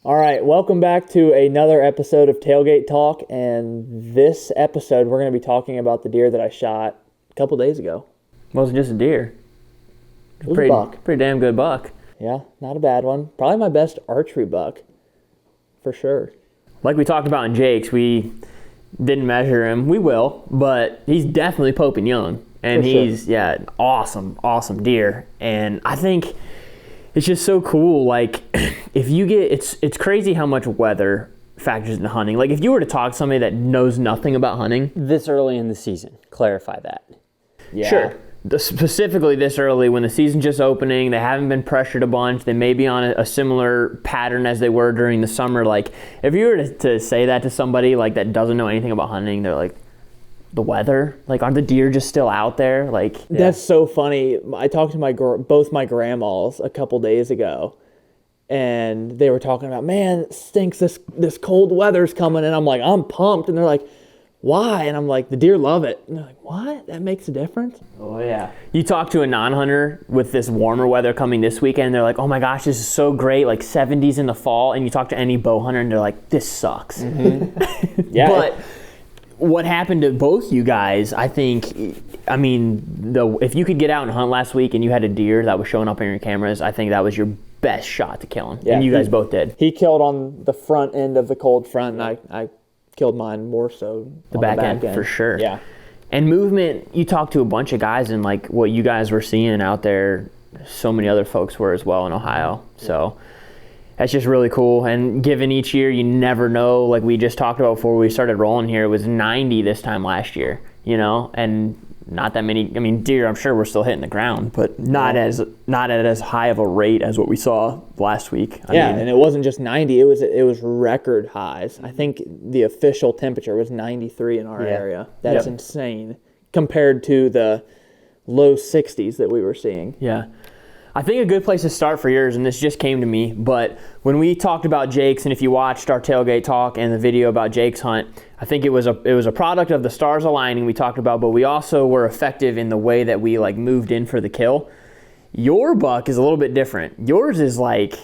All right, welcome back to another episode of Tailgate Talk, and this episode we're going to be talking about the deer that I shot a couple days ago. It wasn't just a deer. It was a buck. Pretty damn good buck. Yeah, not a bad one. Probably my best archery buck, for sure. Like we talked about in Jake's, we didn't measure him. We will, but he's definitely Pope and Young. And he's awesome deer. And I think it's just so cool. Like, if you get, it's crazy how much weather factors into hunting. Like, if you were to talk to somebody that knows nothing about hunting. This early in the season, clarify that. Yeah. Sure. Specifically this early when the season's just opening, they haven't been pressured a bunch, they may be on a similar pattern as they were during the summer. Like, if you were to say that to somebody like that doesn't know anything about hunting, they're like, the weather? Like, aren't the deer just still out there? Like, That's so funny. I talked to both my grandmas a couple days ago, and they were talking about, man, it stinks, this cold weather's coming, and I'm like, I'm pumped, and they're like, why? And I'm like, the deer love it. And they're like, what? That makes a difference? Oh, yeah. You talk to a non-hunter with this warmer weather coming this weekend, and they're like, oh my gosh, this is so great, like 70s in the fall. And you talk to any bow hunter, and they're like, this sucks. Mm-hmm. Yeah. But what happened to both you guys, I think, if you could get out and hunt last week and you had a deer that was showing up on your cameras, I think that was your best shot to kill him. Yeah, and you guys both did. He killed on the front end of the cold front, and I killed mine more so the back end, for sure. Yeah. And movement, you talk to a bunch of guys, and like what you guys were seeing out there, so many other folks were as well in Ohio. So that's just really cool. And given each year, you never know. Like we just talked about before we started rolling here, it was 90 this time last year, and not that many. I mean, deer, I'm sure we're still hitting the ground, but not at as high of a rate as what we saw last week. I mean, and it wasn't just 90; it was record highs. I think the official temperature was 93 in our area. That's insane compared to the low 60s that we were seeing. Yeah. I think a good place to start for yours, and this just came to me, but when we talked about Jake's, and if you watched our Tailgate Talk and the video about Jake's hunt, I think it was a product of the stars aligning we talked about, but we also were effective in the way that we like moved in for the kill. Your buck is a little bit different. Yours is like,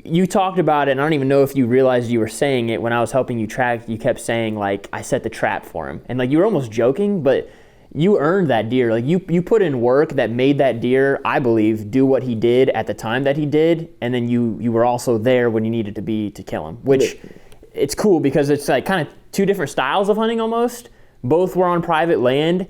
you talked about it, and I don't even know if you realized you were saying it when I was helping you track. You kept saying like, I set the trap for him, and like you were almost joking, but you earned that deer. Like you put in work that made that deer, I believe, do what he did at the time that he did, and then you were also there when you needed to be to kill him. Which it's cool because it's like kind of two different styles of hunting almost. Both were on private land,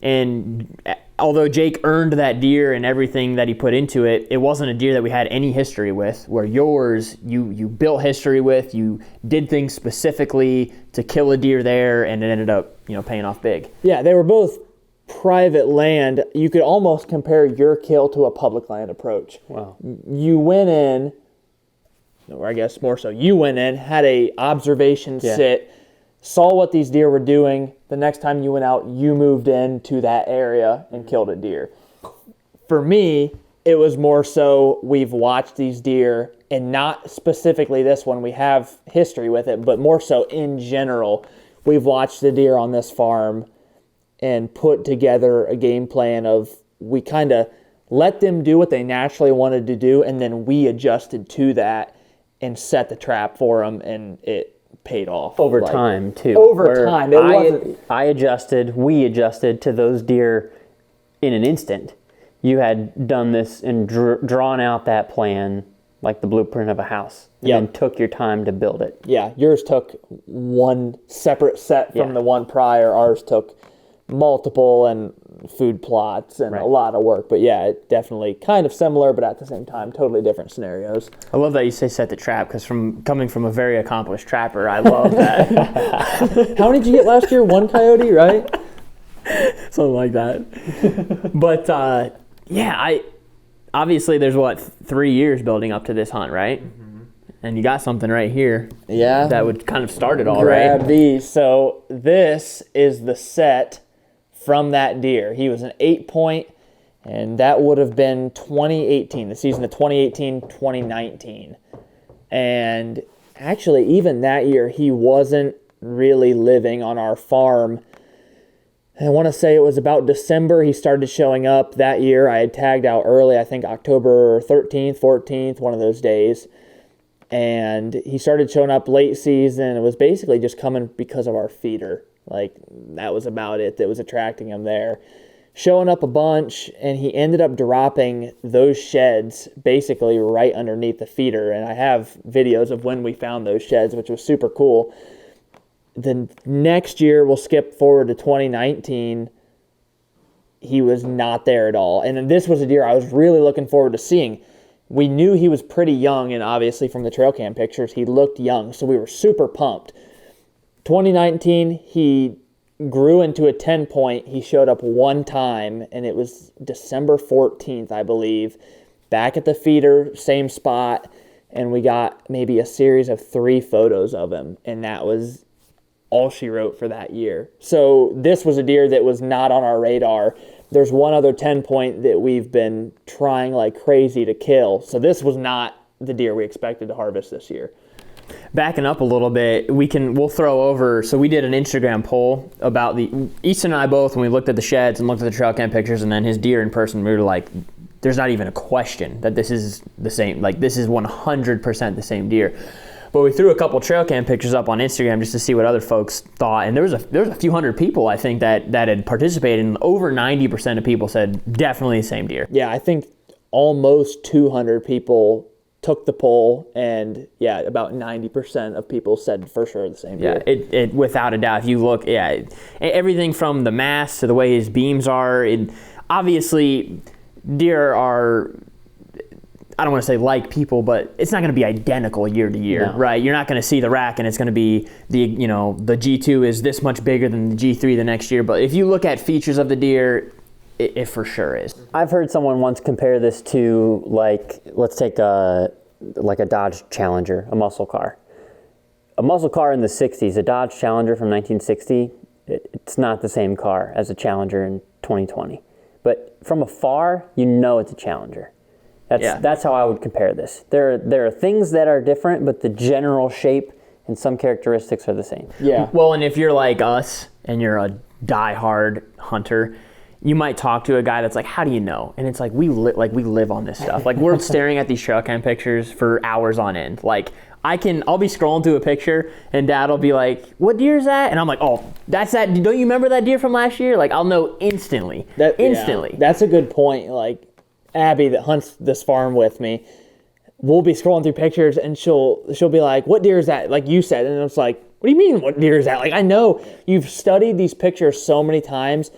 and although Jake earned that deer and everything that he put into it, it wasn't a deer that we had any history with, where yours, you built history with, you did things specifically to kill a deer there, and it ended up, paying off big. Yeah, they were both private land. You could almost compare your kill to a public land approach. Wow. You went in, or I guess more so, you went in, had a observation sit, saw what these deer were doing. The next time you went out, you moved into that area and killed a deer. For me, it was more so we've watched these deer, and not specifically this one, we have history with it, but more so in general, we've watched the deer on this farm and put together a game plan of, we kind of let them do what they naturally wanted to do, and then we adjusted to that and set the trap for them, and it paid off. Over time, too. Over time. We adjusted to those deer in an instant. You had done this and drawn out that plan like the blueprint of a house, and then took your time to build it. Yeah, yours took one separate set from the one prior. Ours took multiple and food plots and a lot of work. But yeah, it definitely kind of similar, but at the same time, totally different scenarios. I love that you say set the trap, because coming from a very accomplished trapper, I love that. How many did you get last year? One coyote, right? Something like that. But obviously there's 3 years building up to this hunt, right? Mm-hmm. And you got something right here. Yeah. That would kind of start it all, right? Grab these. So this is the set from that deer. He was an 8-point, and that would have been 2018, the season of 2018-2019. And actually, even that year, he wasn't really living on our farm. I want to say it was about December he started showing up that year. I had tagged out early, I think October 13th, 14th, one of those days. and he started showing up late season. It was basically just coming because of our feeder. Like, that was about it that was attracting him there. Showing up a bunch, and he ended up dropping those sheds basically right underneath the feeder. And I have videos of when we found those sheds, which was super cool. The next year, we'll skip forward to 2019. He was not there at all. And then this was a deer I was really looking forward to seeing. We knew he was pretty young, and obviously from the trail cam pictures, he looked young, so we were super pumped. 2019, he grew into a 10-point. He showed up one time, and it was December 14th, I believe, back at the feeder, same spot, and we got maybe a series of 3 photos of him, and that was all she wrote for that year. So this was a deer that was not on our radar. There's one other 10-point that we've been trying like crazy to kill. So this was not the deer we expected to harvest this year. Backing up a little bit, we'll throw over. So we did an Instagram poll about Easton and I both, when we looked at the sheds and looked at the trail cam pictures and then his deer in person, we were like, there's not even a question that this is the same. Like, this is 100% the same deer. But we threw a couple trail cam pictures up on Instagram just to see what other folks thought, and there was a few hundred people, I think, that had participated, and over 90% of people said definitely the same deer. Yeah, I think almost 200 people took the poll, and yeah, about 90% of people said for sure the same deer. Yeah, it without a doubt. If you look, everything from the mass to the way his beams are, obviously deer are, I don't want to say like people, but it's not going to be identical year to year, right? You're not going to see the rack and it's going to be the G2 is this much bigger than the G3 the next year. But if you look at features of the deer, it for sure is. I've heard someone once compare this to, like, let's take a Dodge Challenger, a muscle car. A muscle car in the 60s, a Dodge Challenger from 1960, it's not the same car as a Challenger in 2020. But from afar, you know it's a Challenger. That's how I would compare this. There are things that are different, but the general shape and some characteristics are the same. Yeah. Well, and if you're like us and you're a diehard hunter, you might talk to a guy that's like, how do you know? And it's like, we live on this stuff. Like, we're staring at these trail cam pictures for hours on end. Like, I'll be scrolling through a picture and Dad will be like, what deer is that? And I'm like, oh, that's that. Don't you remember that deer from last year? Like, I'll know instantly. Instantly. Yeah, that's a good point. Like, Abby that hunts this farm with me, we'll be scrolling through pictures and she'll be like, what deer is that? Like you said. And it's like, what do you mean, what deer is that? Like, I know you've studied these pictures so many times.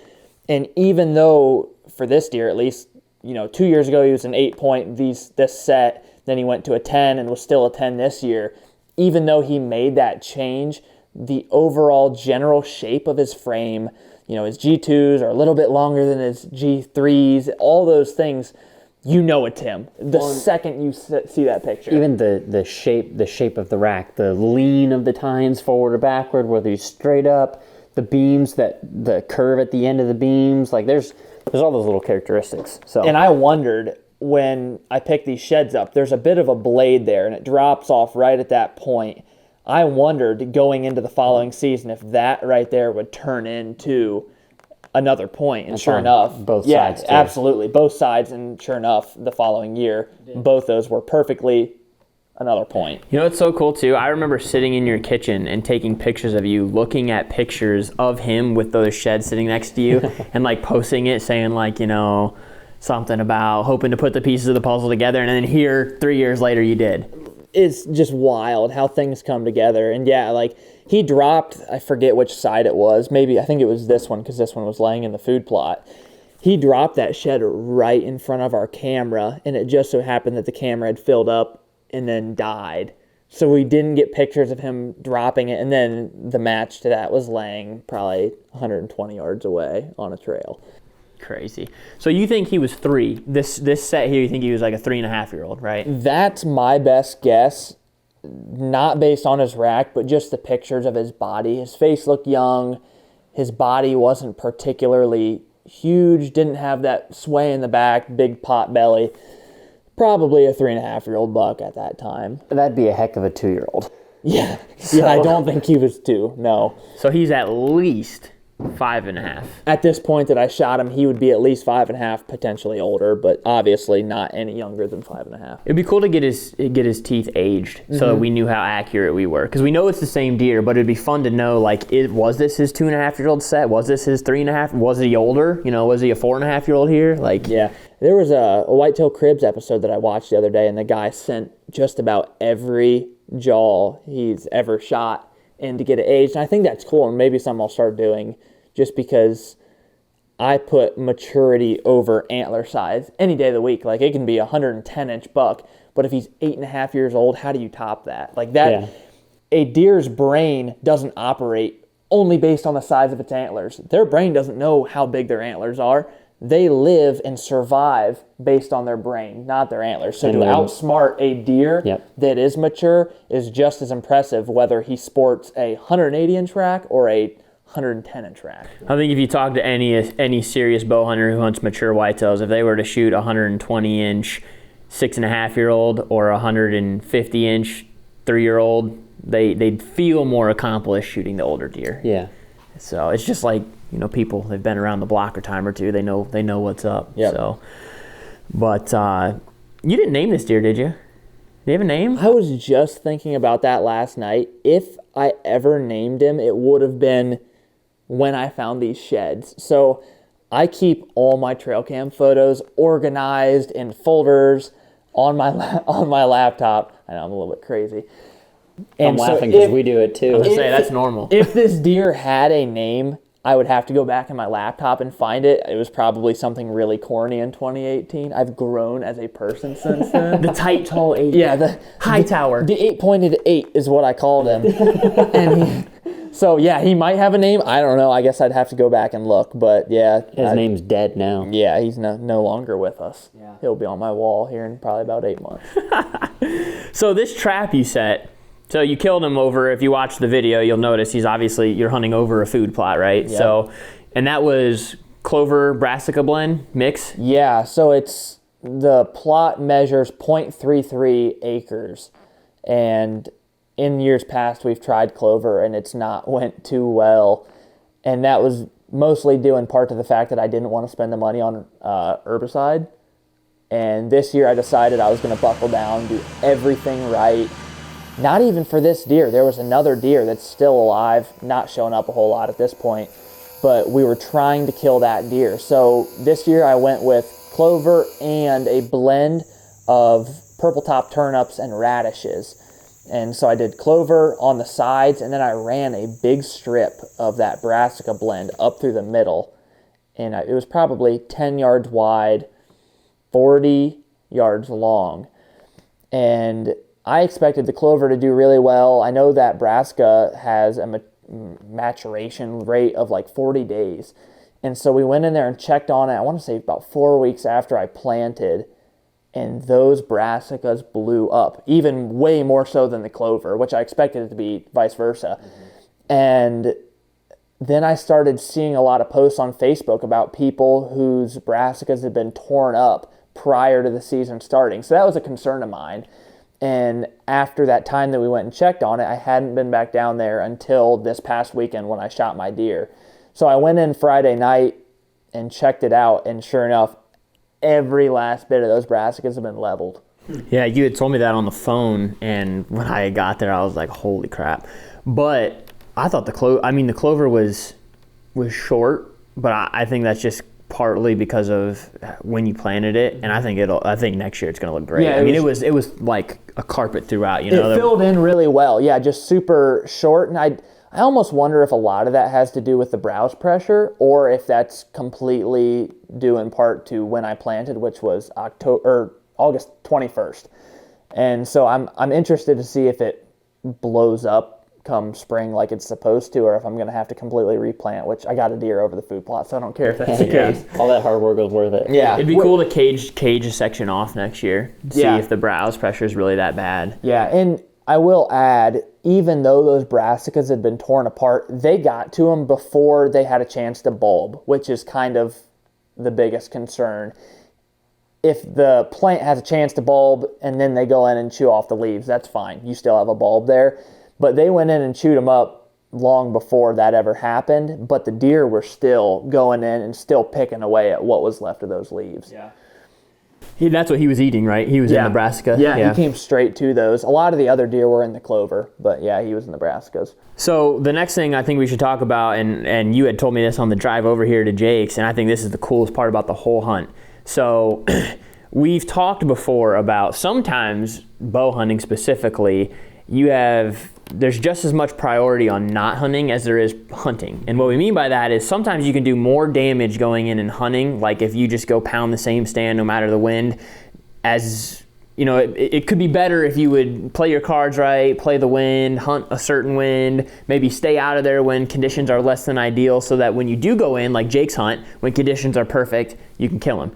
And even though for this deer, at least, 2 years ago, he was an 8-point, this set, then he went to a 10 and was still a 10 this year. Even though he made that change, the overall general shape of his frame, his G2s are a little bit longer than his G3s, all those things, it's him. The second you see that picture. Even the shape of the rack, the lean of the tines forward or backward, whether he's straight up, the beams, the curve at the end of the beams, like there's all those little characteristics. So. And I wondered when I picked these sheds up, there's a bit of a blade there and it drops off right at that point. I wondered going into the following season if that right there would turn into another point. And sure enough, both sides. Yeah, absolutely. Both sides. And sure enough, the following year, both those were perfectly another point. You know what's so cool too? I remember sitting in your kitchen and taking pictures of you, looking at pictures of him with those sheds sitting next to you and like posting it, saying like, something about hoping to put the pieces of the puzzle together. And then here, 3 years later, you did. It's just wild how things come together. And yeah, like he dropped, I forget which side it was. Maybe, I think it was this one because this one was laying in the food plot. He dropped that shed right in front of our camera, and it just so happened that the camera had filled up and then died. So we didn't get pictures of him dropping it, and then the match to that was laying probably 120 yards away on a trail. Crazy. So you think he was 3? This set here, you think he was like a 3.5-year-old, right? That's my best guess. Not based on his rack, but just the pictures of his body. His face looked young. His body wasn't particularly huge. Didn't have that sway in the back, big pot belly. Probably a 3.5-year-old buck at that time. That'd be a heck of a 2-year-old. Yeah. Yeah, I don't think he was 2, no. So he's at least 5.5. At this point that I shot him, he would be at least 5.5, potentially older, but obviously not any younger than 5.5. It'd be cool to get his teeth aged so that we knew how accurate we were. Because we know it's the same deer, but it'd be fun to know, like, was this his 2.5-year-old set? Was this his 3.5? Was he older? You know, was he a 4.5-year-old here? Like, yeah. There was a Whitetail Cribs episode that I watched the other day, and the guy sent just about every jaw he's ever shot in to get it aged. And I think that's cool, and maybe something I'll start doing, just because I put maturity over antler size any day of the week. Like, it can be a 110-inch buck, but if he's 8.5 years old, how do you top that? Like that, Yeah. A deer's brain doesn't operate only based on the size of its antlers. Their brain doesn't know how big their antlers are. They live and survive based on their brain, not their antlers. So to outsmart a deer that is mature is just as impressive, whether he sports a 180-inch rack or a 110-inch rack. I think if you talk to any serious bow hunter who hunts mature whitetails, if they were to shoot a 120-inch 6.5-year-old or a 150-inch 3-year-old, they'd feel more accomplished shooting the older deer. Yeah. So it's just like, you know, people, they've been around the block a time or two. They know what's up. Yep. So, but you didn't name this deer, did you? Do you have a name? I was just thinking about that last night. If I ever named him, it would have been when I found these sheds. So I keep all my trail cam photos organized in folders on my laptop. I know I'm a little bit crazy. I'm laughing because we do it too. I was gonna say, that's normal. If this deer had a name, I would have to go back in my laptop and find it. It was probably something really corny in 2018. I've grown as a person since then. The tight, tall 8. Yeah, the high tower. The 8-pointed 8 is what I called him. So yeah, he might have a name. I don't know. I guess I'd have to go back and look. But yeah, his name's dead now. Yeah, he's no longer with us. Yeah. He'll be on my wall here in probably about 8 months. So this trap you set, so you killed him over, if you watch the video, you'll notice you're hunting over a food plot, right? Yep. So, and that was clover brassica blend mix? Yeah, so the plot measures 0.33 acres. And in years past, we've tried clover and it's not went too well. And that was mostly due in part to the fact that I didn't want to spend the money on herbicide. And this year I decided I was going to buckle down, do everything right. Not even for this deer. There was another deer that's still alive, not showing up a whole lot at this point, but we were trying to kill that deer. So this year I went with clover and a blend of purple top turnips and radishes. And so I did clover on the sides, and then I ran a big strip of that brassica blend up through the middle. And it was probably 10 yards wide, 40 yards long. And I expected the clover to do really well. I know that brassica has a maturation rate of like 40 days. And so we went in there and checked on it, I want to say about 4 weeks after I planted, and those brassicas blew up, even way more so than the clover, which I expected it to be vice versa. Mm-hmm. And then I started seeing a lot of posts on Facebook about people whose brassicas had been torn up prior to the season starting. So that was a concern of mine. And after that time that we went and checked on it, I hadn't been back down there until this past weekend when I shot my deer. So I went in Friday night and checked it out, and sure enough, every last bit of those brassicas have been leveled. Yeah, you had told me that on the phone, and when I got there, I was like, holy crap. But I thought the clover was short, but I think that's just partly because of when you planted it, and I think next year it's going to look great. Yeah, it was like a carpet throughout, you know. It filled in really well. Yeah, just super short, and I almost wonder if a lot of that has to do with the browse pressure, or if that's completely due in part to when I planted, which was August 21st. And so I'm interested to see if it blows up come spring like it's supposed to, or if I'm going to have to completely replant, which I got a deer over the food plot, so I don't care if that's the case. All that hard work was worth it. Yeah. It'd be cool to cage a section off next year, see if the browse pressure is really that bad. Yeah, and I will add, even though those brassicas had been torn apart, they got to them before they had a chance to bulb, which is kind of the biggest concern. If the plant has a chance to bulb and then they go in and chew off the leaves, that's fine. You still have a bulb there. But they went in and chewed them up long before that ever happened, but the deer were still going in and still picking away at what was left of those leaves. Yeah. That's what he was eating, right? He was in Nebraska. Yeah, he came straight to those. A lot of the other deer were in the clover, but yeah, he was in Nebraska's. So the next thing I think we should talk about, and you had told me this on the drive over here to Jake's, and I think this is the coolest part about the whole hunt. So we've talked before about sometimes bow hunting specifically, there's just as much priority on not hunting as there is hunting. And what we mean by that is sometimes you can do more damage going in and hunting, like if you just go pound the same stand no matter the wind, as, you know, it could be better if you would play your cards right, play the wind, hunt a certain wind, maybe stay out of there when conditions are less than ideal, so that when you do go in, like Jake's hunt, when conditions are perfect, you can kill him.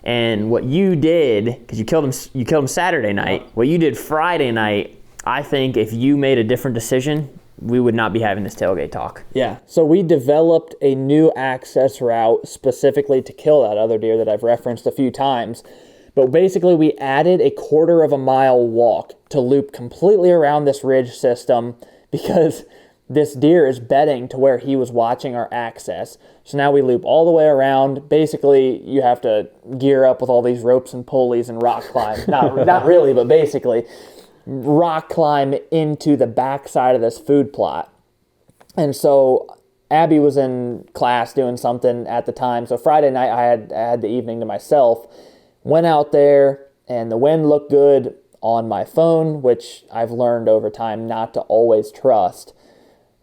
And what you did, because you killed him Saturday night, what you did Friday night, I think if you made a different decision, we would not be having this tailgate talk. Yeah, so we developed a new access route specifically to kill that other deer that I've referenced a few times. But basically we added a 1/4 of a mile walk to loop completely around this ridge system because this deer is bedding to where he was watching our access. So now we loop all the way around. Basically, you have to gear up with all these ropes and pulleys and rock climb. Not really, but basically rock climb into the back side of this food plot. And so Abby was in class doing something at the time. So Friday night I had the evening to myself. Went out there and the wind looked good on my phone, which I've learned over time not to always trust.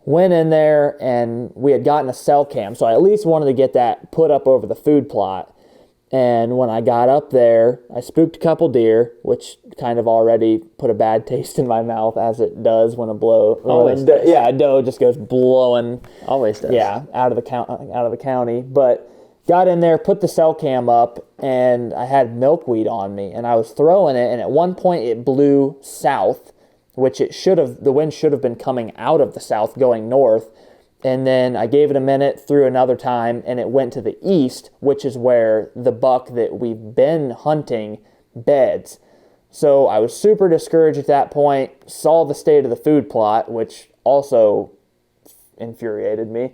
Went in there and we had gotten a cell cam, so I at least wanted to get that put up over the food plot. And when I got up there, I spooked a couple deer, which kind of already put a bad taste in my mouth, as it does when a doe just goes blowing. Always does. Yeah, out of the county. But got in there, put the cell cam up, and I had milkweed on me, and I was throwing it, and at one point it blew south, which the wind should have been coming out of the south going north. And then I gave it a minute, threw another time, and it went to the east, which is where the buck that we've been hunting beds. So I was super discouraged at that point, saw the state of the food plot, which also infuriated me.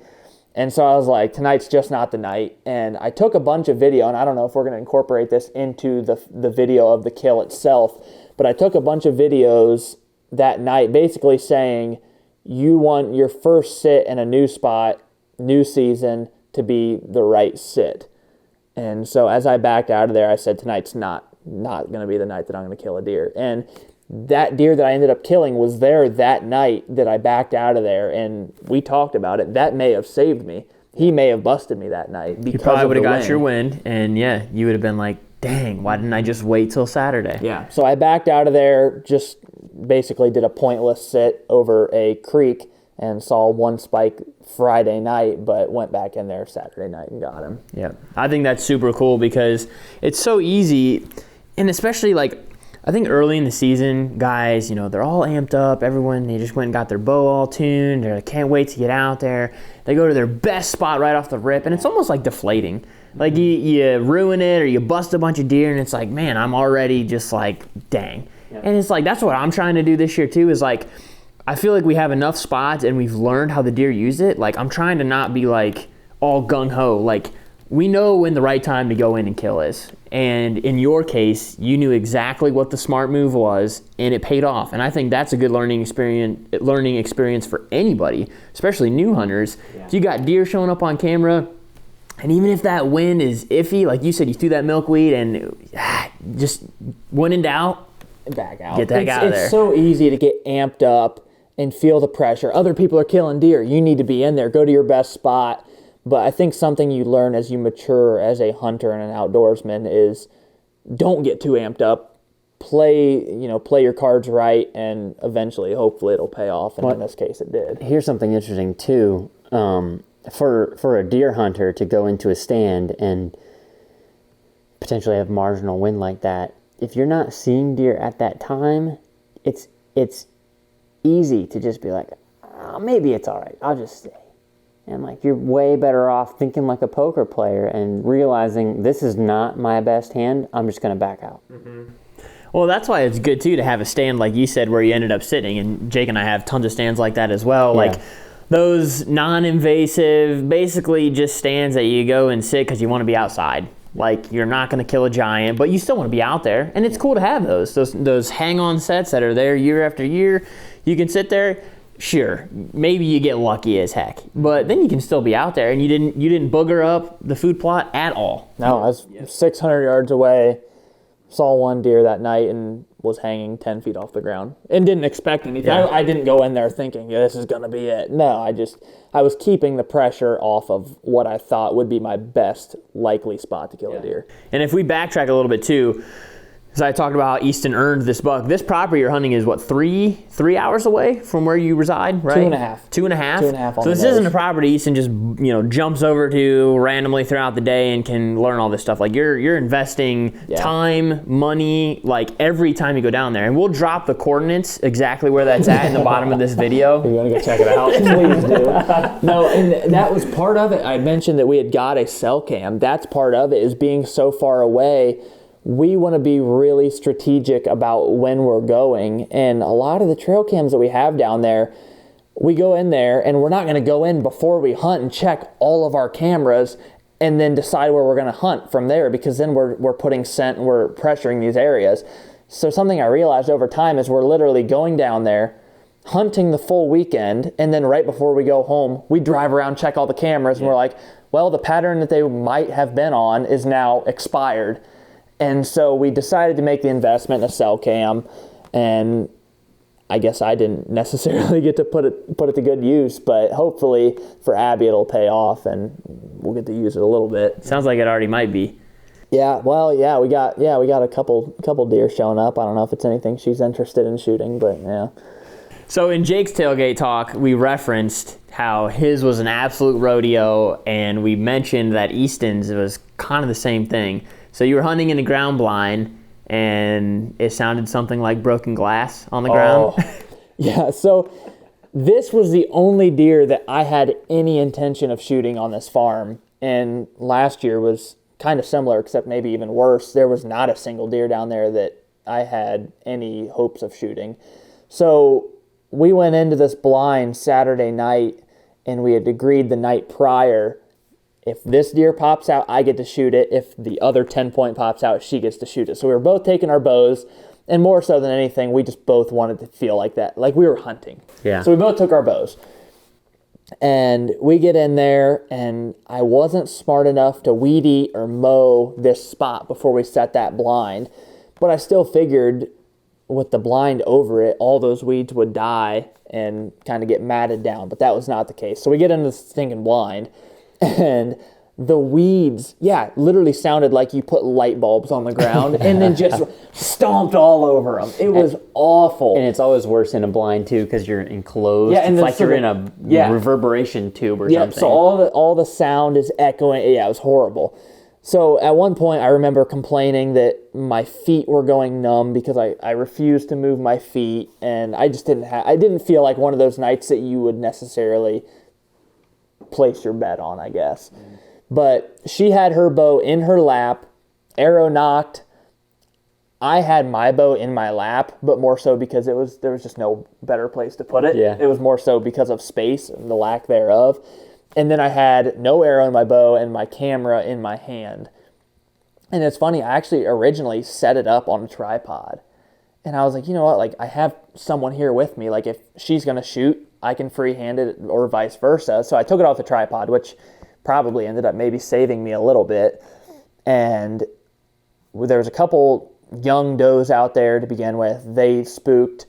And so I was like, tonight's just not the night. And I took a bunch of video, and I don't know if we're going to incorporate this into the video of the kill itself, but I took a bunch of videos that night basically saying, you want your first sit in a new spot, new season, to be the right sit. And so as I backed out of there, I said, tonight's not going to be the night that I'm going to kill a deer. And that deer that I ended up killing was there that night that I backed out of there, and we talked about it. That may have saved me. He may have busted me that night because you probably would have got your wind, and yeah, you would have been like, dang, why didn't I just wait till Saturday? Yeah. So I backed out of there, just basically did a pointless sit over a creek and saw one spike Friday night, but went back in there Saturday night and got him. Yeah. I think that's super cool because it's so easy, and especially like, I think early in the season, guys, you know, they're all amped up. Everyone, they just went and got their bow all tuned. They can't wait to get out there. They go to their best spot right off the rip, and it's almost like deflating. Like you ruin it or you bust a bunch of deer, and it's like, man, I'm already just like, dang. Yeah. And it's like, that's what I'm trying to do this year too, is like, I feel like we have enough spots and we've learned how the deer use it. Like, I'm trying to not be like all gung-ho. Like, we know when the right time to go in and kill is. And in your case, you knew exactly what the smart move was, and it paid off. And I think that's a good learning experience for anybody, especially new hunters. Yeah. If you got deer showing up on camera, and even if that wind is iffy, like you said, you threw that milkweed and just when in doubt, back out. Get the heck out of there. It's so easy to get amped up and feel the pressure. Other people are killing deer. You need to be in there. Go to your best spot. But I think something you learn as you mature as a hunter and an outdoorsman is don't get too amped up. Play your cards right, and eventually, hopefully, it'll pay off. And in this case, it did. Here's something interesting too. For a deer hunter to go into a stand and potentially have marginal wind like that, if you're not seeing deer at that time, it's easy to just be like, oh, maybe it's all right. I'll just stay. And like, you're way better off thinking like a poker player and realizing this is not my best hand. I'm just going to back out. Mm-hmm. Well, that's why it's good too to have a stand like you said where you ended up sitting. And Jake and I have tons of stands like that as well. Yeah. Like, those non-invasive, basically just stands that you go and sit because you want to be outside. Like, you're not going to kill a giant, but you still want to be out there. And it's cool to have those hang-on sets that are there year after year. You can sit there. Sure, maybe you get lucky as heck, but then you can still be out there, and you didn't booger up the food plot at all. No, I was 600 yards away, saw one deer that night, and was hanging 10 feet off the ground, and didn't expect anything. Yeah. I didn't go in there thinking, yeah, this is going to be it. No, I was keeping the pressure off of what I thought would be my best likely spot to kill a deer. And if we backtrack a little bit too, as I talked about how Easton earned this buck, this property you're hunting is what, three hours away from where you reside, right? 2.5. 2.5? 2.5 on So this the nose. isn't a property Easton just, jumps over to randomly throughout the day and can learn all this stuff. Like, you're investing time, money, like every time you go down there. And we'll drop the coordinates exactly where that's at in the bottom of this video. You want to go check it out? Please do. No, and that was part of it. I mentioned that we had got a cell cam. That's part of it, is being so far away. We want to be really strategic about when we're going. And a lot of the trail cams that we have down there, we go in there and we're not going to go in before we hunt and check all of our cameras and then decide where we're going to hunt from there, because then we're putting scent and we're pressuring these areas. So something I realized over time is we're literally going down there, hunting the full weekend, and then right before we go home, we drive around, check all the cameras, and we're like, well, the pattern that they might have been on is now expired. And so we decided to make the investment in a cell cam, and I guess I didn't necessarily get to put it to good use, but hopefully for Abby it'll pay off and we'll get to use it a little bit. Sounds like it already might be. Yeah, well, we got a couple deer showing up. I don't know if it's anything she's interested in shooting, but yeah. So in Jake's Tailgate Talk, we referenced how his was an absolute rodeo, and we mentioned that Easton's was kind of the same thing. So you were hunting in a ground blind, and it sounded something like broken glass on the ground. Yeah, so this was the only deer that I had any intention of shooting on this farm, and last year was kind of similar, except maybe even worse. There was not a single deer down there that I had any hopes of shooting. So we went into this blind Saturday night, and we had agreed the night prior, if this deer pops out, I get to shoot it. If the other 10-point pops out, she gets to shoot it. So we were both taking our bows, and more so than anything, we just both wanted to feel like that, like we were hunting. Yeah. So we both took our bows. And we get in there, and I wasn't smart enough to weed eat or mow this spot before we set that blind. But I still figured with the blind over it, all those weeds would die and kind of get matted down. But that was not the case. So we get into this stinking blind, and the weeds, literally sounded like you put light bulbs on the ground and then just stomped all over them. It was awful. And it's always worse in a blind too, because you're enclosed. Yeah, and it's like you're in a reverberation tube or something. So all the sound is echoing. Yeah, it was horrible. So at one point, I remember complaining that my feet were going numb because I refused to move my feet, and I just didn't feel like one of those nights that you would necessarily place your bet on, I guess. But she had her bow in her lap, arrow knocked. I had my bow in my lap, but more so because there was just no better place to put it. Yeah. It was more so because of space and the lack thereof. And then I had no arrow in my bow and my camera in my hand. And it's funny, I actually originally set it up on a tripod. And I was like, you know what, like I have someone here with me. Like if she's going to shoot, I can freehand it or vice versa. So I took it off the tripod, which probably ended up maybe saving me a little bit. And there was a couple young does out there to begin with. They spooked.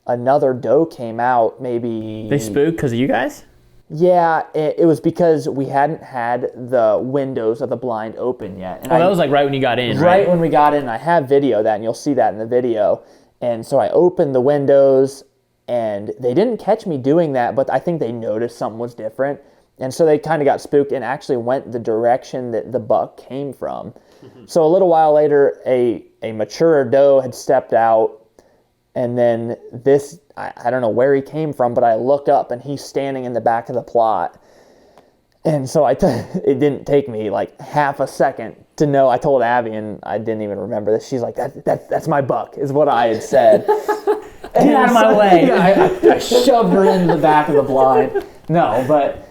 Another doe came out maybe... They spooked because of you guys? Yeah, it was because we hadn't had the windows of the blind open yet. And that was like right when you got in, right? Right when we got in. I have video of that, and you'll see that in the video. And so I opened the windows, and they didn't catch me doing that, but I think they noticed something was different. And so they kind of got spooked and actually went the direction that the buck came from. So a little while later, a mature doe had stepped out, and then this, I don't know where he came from, but I look up, and he's standing in the back of the plot. And so it didn't take me like half a second to know. I told Abby, and I didn't even remember this. She's like, that's my buck, is what I had said. Get out of my way. I shoved her into the back of the blind. No, but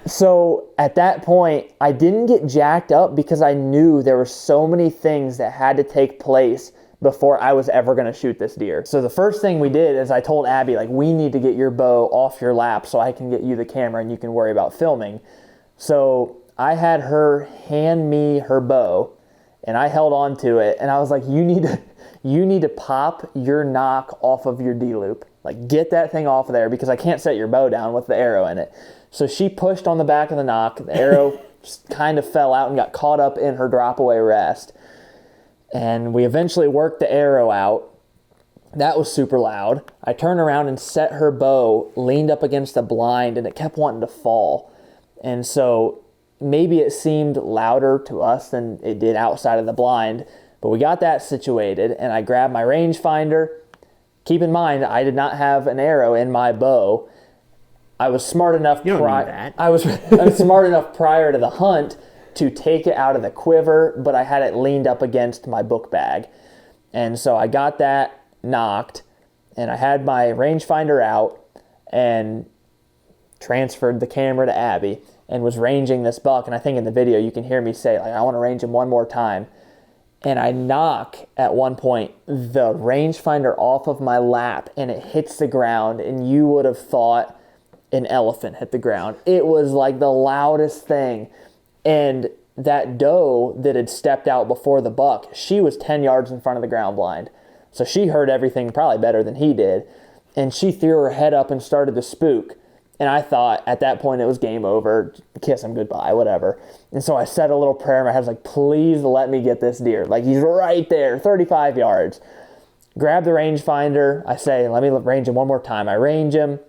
so at that point, I didn't get jacked up because I knew there were so many things that had to take place before I was ever going to shoot this deer. So the first thing we did is I told Abby, like, we need to get your bow off your lap so I can get you the camera and you can worry about filming. So I had her hand me her bow and I held on to it and I was like, you need to pop your knock off of your D-loop. Like, get that thing off of there because I can't set your bow down with the arrow in it. So she pushed on the back of the knock. The arrow kind of fell out and got caught up in her drop away rest. And we eventually worked the arrow out. That was super loud. I turned around and set her bow, leaned up against the blind, and it kept wanting to fall. And so maybe it seemed louder to us than it did outside of the blind, but we got that situated, and I grabbed my rangefinder. Keep in mind, I did not have an arrow in my bow. I was smart enough. You don't need that. I was smart enough prior to the hunt to take it out of the quiver, but I had it leaned up against my book bag. And so I got that knocked, and I had my rangefinder out and transferred the camera to Abby and was ranging this buck. And I think in the video you can hear me say, like, I want to range him one more time. And I knock at one point the rangefinder off of my lap and it hits the ground, and you would have thought an elephant hit the ground. It was like the loudest thing. And that doe that had stepped out before the buck, she was 10 yards in front of the ground blind. So she heard everything probably better than he did. And she threw her head up and started to spook. And I thought at that point it was game over, kiss him goodbye, whatever. And so I said a little prayer in my head, I was like, please let me get this deer. Like, he's right there, 35 yards. Grab the rangefinder. I say, let me range him one more time. I range him.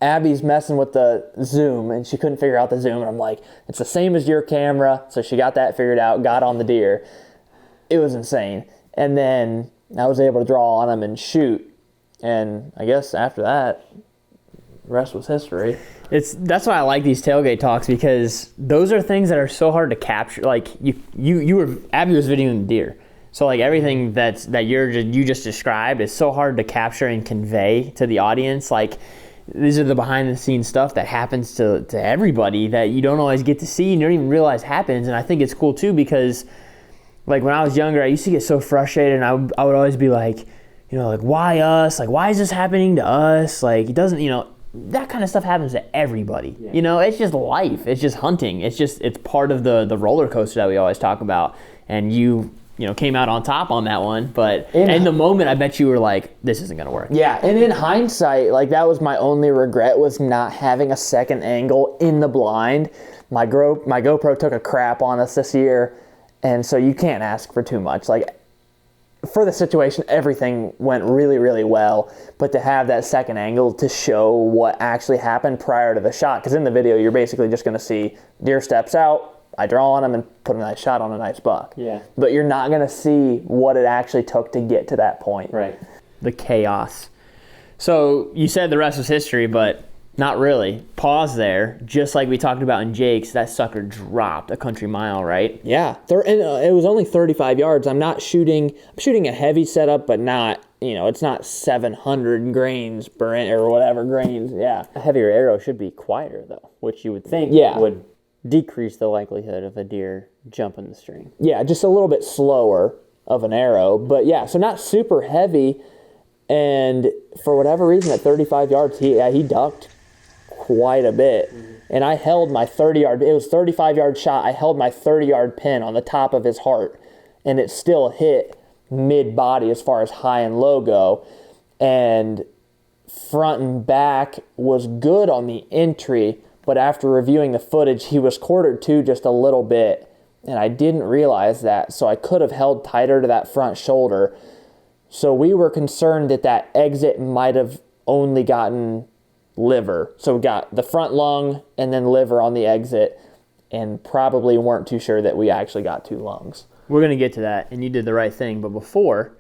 Abby's messing with the zoom and she couldn't figure out the zoom, and I'm like, it's the same as your camera. So she got that figured out, got on the deer. It was insane. And then I was able to draw on him and shoot, and I guess after that, the rest was history. That's why I like these tailgate talks, because those are things that are so hard to capture. Like you were, Abby was videoing the deer, so like everything that you just described is so hard to capture and convey to the audience. Like, these are the behind the scenes stuff that happens to everybody that you don't always get to see and you don't even realize happens. And I think it's cool too, because like when I was younger, I used to get so frustrated, and I would always be like, you know, like, why us? Like, why is this happening to us? Like, it doesn't, you know, that kind of stuff happens to everybody. Yeah. You know, it's just life. It's just hunting. It's part of the roller coaster that we always talk about. And you came out on top on that one, but in the moment, I bet you were like, this isn't going to work. Yeah, and in hindsight, like, that was my only regret, was not having a second angle in the blind. My GoPro took a crap on us this year, and so you can't ask for too much. Like, for the situation, everything went really, really well, but to have that second angle to show what actually happened prior to the shot, because in the video, you're basically just going to see deer steps out, I draw on him and put a nice shot on a nice buck. Yeah. But you're not going to see what it actually took to get to that point. Right. The chaos. So you said the rest was history, but not really. Pause there. Just like we talked about in Jake's, that sucker dropped a country mile, right? Yeah. It was only 35 yards. I'm shooting a heavy setup, but not, it's not 700 grains per inch or whatever grains. Yeah. A heavier arrow should be quieter, though, which you would think would decrease the likelihood of a deer jumping the string. Yeah, just a little bit slower of an arrow. But yeah, so not super heavy. And for whatever reason, at 35 yards, he ducked quite a bit. Mm-hmm. And I held my 30-yard, it was 35-yard shot. I held my 30-yard pin on the top of his heart. And it still hit mid-body as far as high and low go. And front and back was good on the entry. But after reviewing the footage, he was quartered to just a little bit, and I didn't realize that, so I could have held tighter to that front shoulder. So we were concerned that exit might have only gotten liver. So we got the front lung and then liver on the exit, and probably weren't too sure that we actually got 2 lungs. We're going to get to that, and you did the right thing. But before,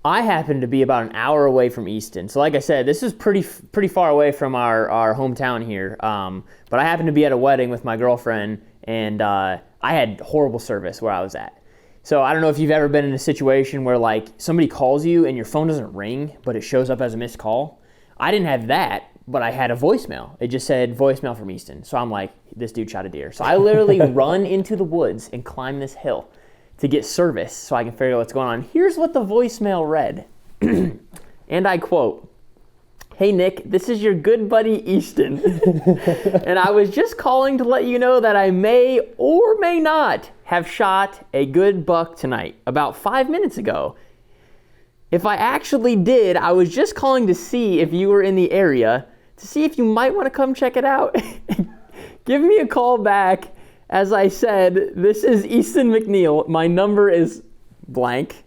I happened to be about an hour away from Easton. So like I said, this is pretty far away from our hometown here. But I happened to be at a wedding with my girlfriend, and I had horrible service where I was at. So I don't know if you've ever been in a situation where like somebody calls you and your phone doesn't ring, but it shows up as a missed call. I didn't have that, but I had a voicemail. It just said voicemail from Easton. So I'm like, this dude shot a deer. So I literally run into the woods and climb this hill to get service so I can figure out what's going on. Here's what the voicemail read. And I quote, "Hey Nick, this is your good buddy Easton. And I was just calling to let you know that I may or may not have shot a good buck tonight about 5 minutes ago. If I actually did, I was just calling to see if you were in the area, to see if you might want to come check it out. Give me a call back. As I said, this is Easton McNeil. My number is blank."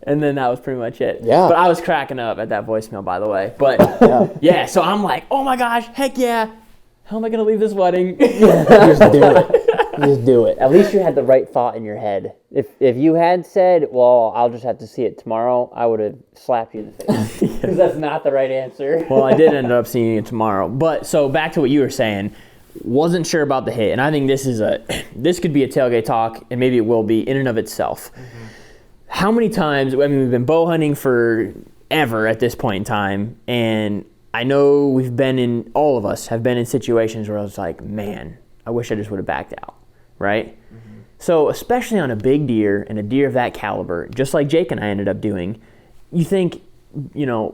And then that was pretty much it. Yeah. But I was cracking up at that voicemail, by the way. But yeah, so I'm like, oh my gosh, heck yeah. How am I going to leave this wedding? Just do it. Just do it. At least you had the right thought in your head. If you had said, well, I'll just have to see it tomorrow, I would have slapped you in the face. Because that's not the right answer. Well, I did end up seeing it tomorrow. But so back to what you were saying. Wasn't sure about the hit. And I think this could be a tailgate talk, and maybe it will be in and of itself. Mm-hmm. How many times, I mean, we've been bow hunting forever at this point in time, and I know all of us have been in situations where I was like, man, I wish I just would have backed out, right? Mm-hmm. So especially on a big deer and a deer of that caliber, just like Jake and I ended up doing, you think,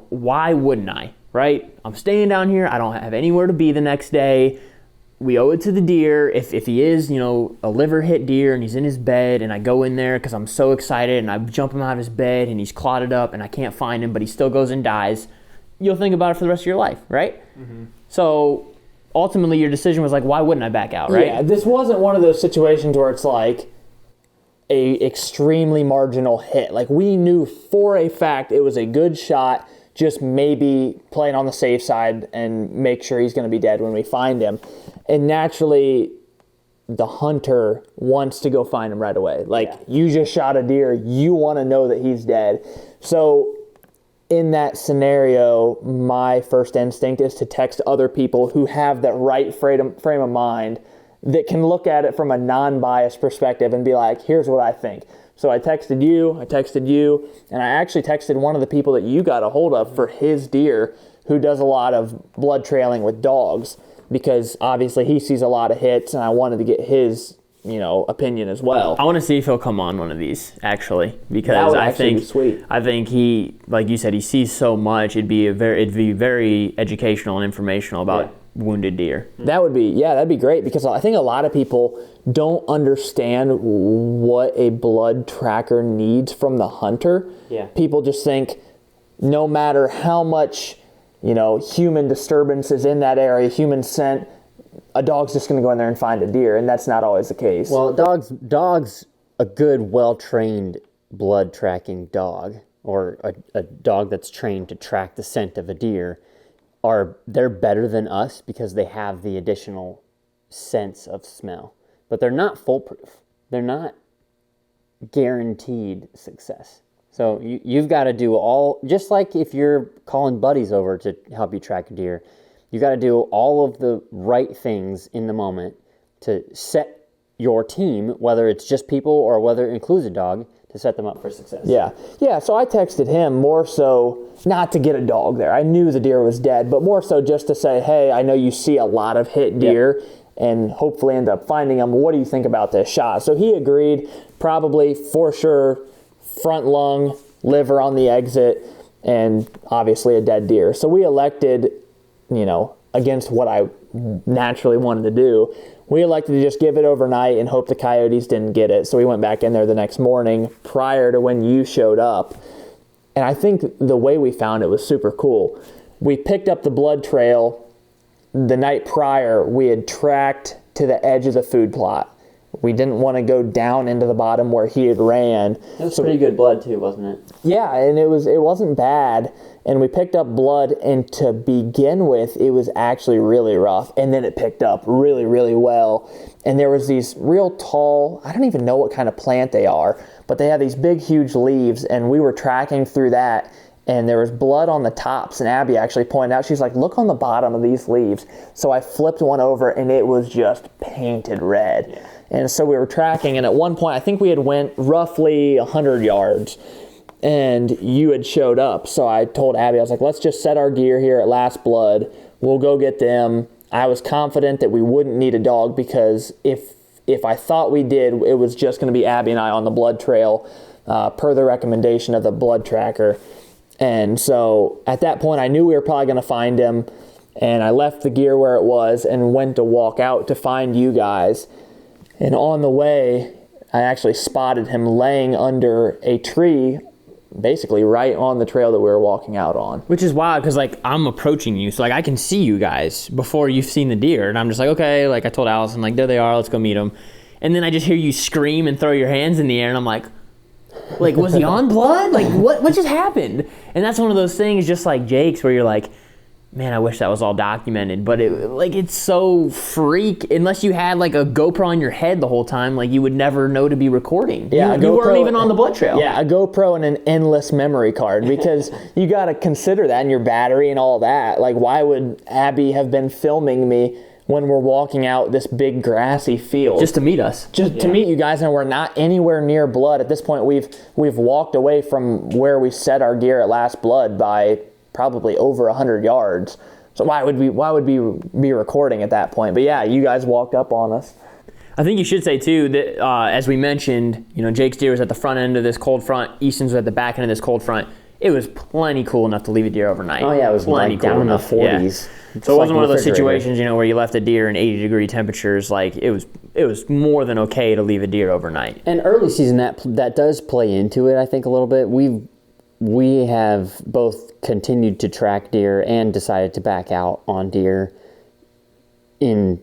why wouldn't I, right? I'm staying down here. I don't have anywhere to be the next day. We owe it to the deer. If he is, a liver hit deer and he's in his bed and I go in there because I'm so excited and I jump him out of his bed and he's clotted up and I can't find him, but he still goes and dies, you'll think about it for the rest of your life, right? Mm-hmm. So ultimately your decision was like, why wouldn't I back out, right? Yeah, this wasn't one of those situations where it's like a extremely marginal hit. Like we knew for a fact it was a good shot, just maybe playing on the safe side and make sure he's going to be dead when we find him. And naturally, the hunter wants to go find him right away. Like, you just shot a deer. You want to know that he's dead. So in that scenario, my first instinct is to text other people who have that right frame of mind that can look at it from a non-biased perspective and be like, here's what I think. So I texted you, and I actually texted one of the people that you got a hold of for his deer who does a lot of blood trailing with dogs, because obviously he sees a lot of hits, and I wanted to get his, opinion as well. I want to see if he'll come on one of these, actually, because I think he, like you said, he sees so much. It'd be very educational and informational about wounded deer. That'd be great, because I think a lot of people don't understand what a blood tracker needs from the hunter. Yeah. People just think no matter how much, human disturbance is in that area, human scent, a dog's just going to go in there and find a deer, and that's not always the case. Well, dogs, a good, well-trained blood tracking dog, or a dog that's trained to track the scent of a deer, they're better than us because they have the additional sense of smell. But they're not foolproof. They're not guaranteed success. So you've got to do just like if you're calling buddies over to help you track a deer, you got to do all of the right things in the moment to set your team, whether it's just people or whether it includes a dog, to set them up for success. Yeah. So I texted him more so not to get a dog there. I knew the deer was dead, but more so just to say, hey, I know you see a lot of hit deer and hopefully end up finding them. What do you think about this shot? So he agreed, probably for sure, front lung, liver on the exit, and obviously a dead deer. So we elected, against what I naturally wanted to do, we elected to just give it overnight and hope the coyotes didn't get it. So we went back in there the next morning prior to when you showed up. And I think the way we found it was super cool. We picked up the blood trail the night prior. We had tracked to the edge of the food plot. We didn't want to go down into the bottom where he had ran. It was pretty good blood too, wasn't it? Yeah, and it wasn't bad. And we picked up blood, and to begin with, it was actually really rough. And then it picked up really, really well. And there was these real tall, I don't even know what kind of plant they are, but they have these big, huge leaves, and we were tracking through that. and there was blood on the tops, and Abby actually pointed out, she's like, look on the bottom of these leaves. So I flipped one over, and it was just painted red. Yeah. And so we were tracking, and at one point, I think we had went roughly 100 yards, and you had showed up. So I told Abby, I was like, let's just set our gear here at Last Blood. We'll go get them. I was confident that we wouldn't need a dog, because if I thought we did, it was just going to be Abby and I on the blood trail, per the recommendation of the blood tracker. And so at that point, I knew we were probably going to find him, and I left the gear where it was and went to walk out to find you guys. And on the way, I actually spotted him laying under a tree, basically right on the trail that we were walking out on. Which is wild, because like I'm approaching you, so like I can see you guys before you've seen the deer, and I'm just like, okay, like I told Allison, like there they are, let's go meet them. And then I just hear you scream and throw your hands in the air, and I'm like, was he on blood? Like what just happened? And that's one of those things, just like Jake's, where you're like, man, I wish that was all documented, but it's so freak. Unless you had like a GoPro on your head the whole time, like you would never know to be recording. Yeah, you weren't even on the blood trail. Yeah, a GoPro and an endless memory card, because you got to consider that in your battery and all that. Like, why would Abby have been filming me when we're walking out this big grassy field? Just to meet us. Just to meet you guys, and we're not anywhere near blood. At this point, we've walked away from where we set our gear at Last Blood by probably over 100 yards. So why would we be recording at that point? But yeah, you guys walked up on us. I think you should say too that as we mentioned, Jake's deer was at the front end of this cold front, Easton's was at the back end of this cold front. It was plenty cool enough to leave a deer overnight. Oh yeah, it was plenty like down in the 40s. Yeah. So it wasn't one of those situations, where you left a deer in 80-degree temperatures. Like it was more than okay to leave a deer overnight. And early season, that does play into it, I think, a little bit. We have both continued to track deer and decided to back out on deer in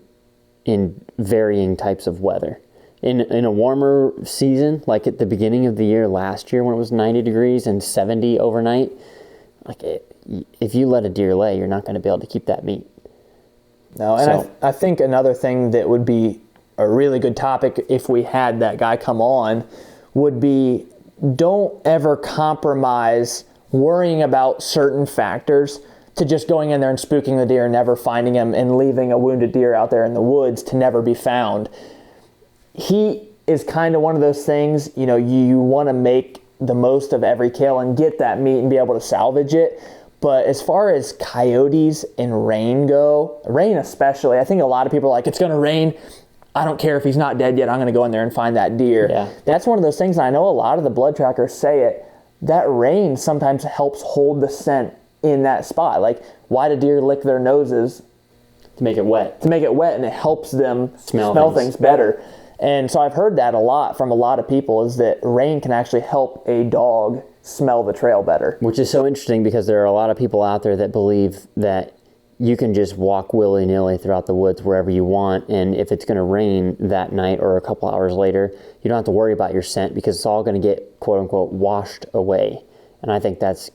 varying types of weather. In a warmer season, like at the beginning of the year last year when it was 90 degrees and 70 overnight, if you let a deer lay, you're not going to be able to keep that meat. No, and I think another thing that would be a really good topic if we had that guy come on would be, don't ever compromise worrying about certain factors to just going in there and spooking the deer and never finding him and leaving a wounded deer out there in the woods to never be found. He is kind of one of those things, you want to make the most of every kill and get that meat and be able to salvage it. But as far as coyotes and rain go, rain especially, I think a lot of people are like, it's going to rain. I don't care if he's not dead yet. I'm going to go in there and find that deer. Yeah. That's one of those things, and I know a lot of the blood trackers say it, that rain sometimes helps hold the scent in that spot. Like, why do deer lick their noses? To make it wet. To make it wet, and it helps them smell things better. And so I've heard that a lot from a lot of people, is that rain can actually help a dog smell the trail better. Which is so interesting, because there are a lot of people out there that believe that you can just walk willy-nilly throughout the woods wherever you want, and if it's going to rain that night or a couple hours later, you don't have to worry about your scent, because it's all going to get quote-unquote washed away. And I think that's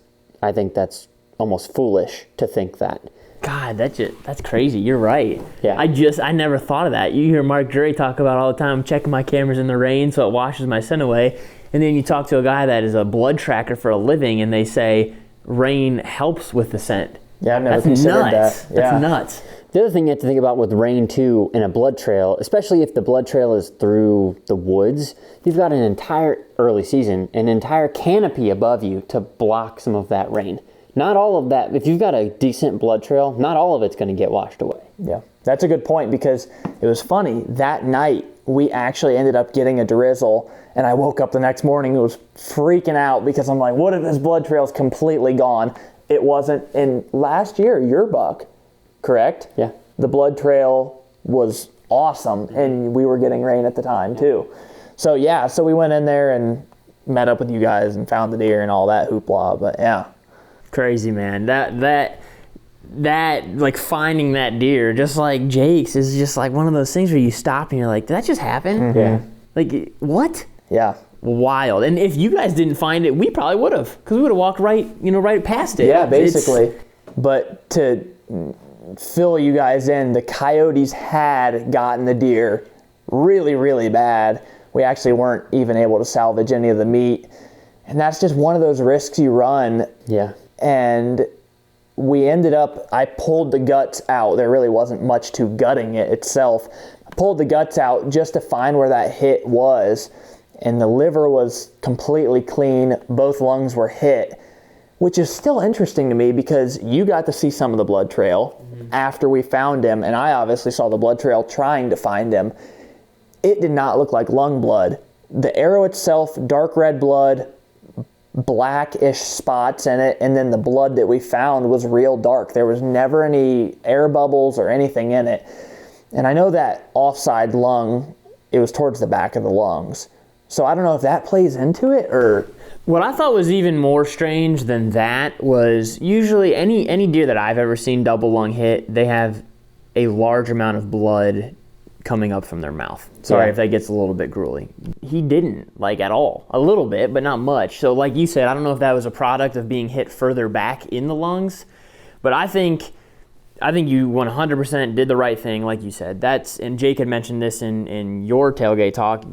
almost foolish to think that. God, that's crazy. You're right. Yeah. I never thought of that. You hear Mark Drury talk about all the time, I'm checking my cameras in the rain so it washes my scent away. And then you talk to a guy that is a blood tracker for a living, and they say rain helps with the scent. Yeah, I've never considered that. Yeah. That's nuts. The other thing you have to think about with rain too, in a blood trail, especially if the blood trail is through the woods, you've got an entire canopy above you to block some of that rain. Not all of that, if you've got a decent blood trail, not all of it's going to get washed away. Yeah, that's a good point, because it was funny. That night, we actually ended up getting a drizzle, and I woke up the next morning and was freaking out, because I'm like, what if this blood trail's completely gone? It wasn't. And last year, your buck, correct? Yeah. The blood trail was awesome, and we were getting rain at the time too. So yeah, so we went in there and met up with you guys and found the deer and all that hoopla. But yeah, crazy, man. That like finding that deer, just like Jake's, is just like one of those things where you stop and you're like, did that just happen? Mm-hmm. Yeah. Like, what? Yeah. Wild. And if you guys didn't find it, we probably would have, because we would have walked right past it. Yeah, basically. But to fill you guys in, the coyotes had gotten the deer really, really bad. We actually weren't even able to salvage any of the meat. And that's just one of those risks you run. Yeah. And we ended up, I pulled the guts out. There really wasn't much to gutting it itself. I pulled the guts out just to find where that hit was. And the liver was completely clean. Both lungs were hit, which is still interesting to me because you got to see some of the blood trail after we found him. And I obviously saw the blood trail trying to find him. It did not look like lung blood. The arrow itself, dark red blood, blackish spots in it, and then the blood that we found was real dark. There was never any air bubbles or anything in it. And I know that offside lung, it was towards the back of the lungs. So I don't know if that plays into it or... What I thought was even more strange than that was usually any deer that I've ever seen double lung hit, they have a large amount of blood coming up from their mouth. Sorry if that gets a little bit grueling. He didn't, like, at all. A little bit, but not much. So like you said, I don't know if that was a product of being hit further back in the lungs, but I think you 100% did the right thing, like you said. And Jake had mentioned this in your tailgate talk.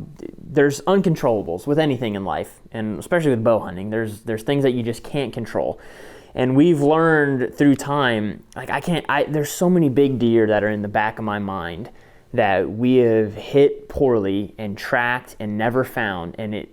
There's uncontrollables with anything in life, and especially with bow hunting. There's things that you just can't control. And we've learned through time, like there's so many big deer that are in the back of my mind that we have hit poorly and tracked and never found. And it,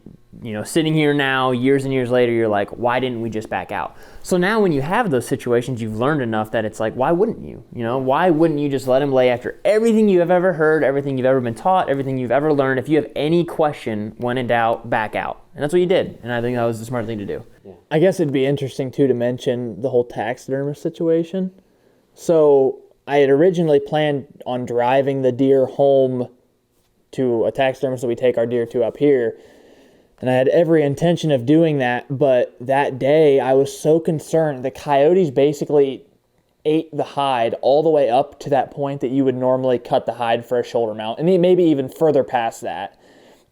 sitting here now, years and years later, you're like, why didn't we just back out? So now when you have those situations, you've learned enough that it's like, why wouldn't you? Why wouldn't you just let him lay after everything you have ever heard, everything you've ever been taught, everything you've ever learned? If you have any question, when in doubt, back out. And that's what you did. And I think that was the smart thing to do. Yeah. I guess it'd be interesting, too, to mention the whole taxidermist situation. So I had originally planned on driving the deer home to a taxidermist that we take our deer to up here. And I had every intention of doing that, but that day I was so concerned. The coyotes basically ate the hide all the way up to that point that you would normally cut the hide for a shoulder mount, and maybe even further past that.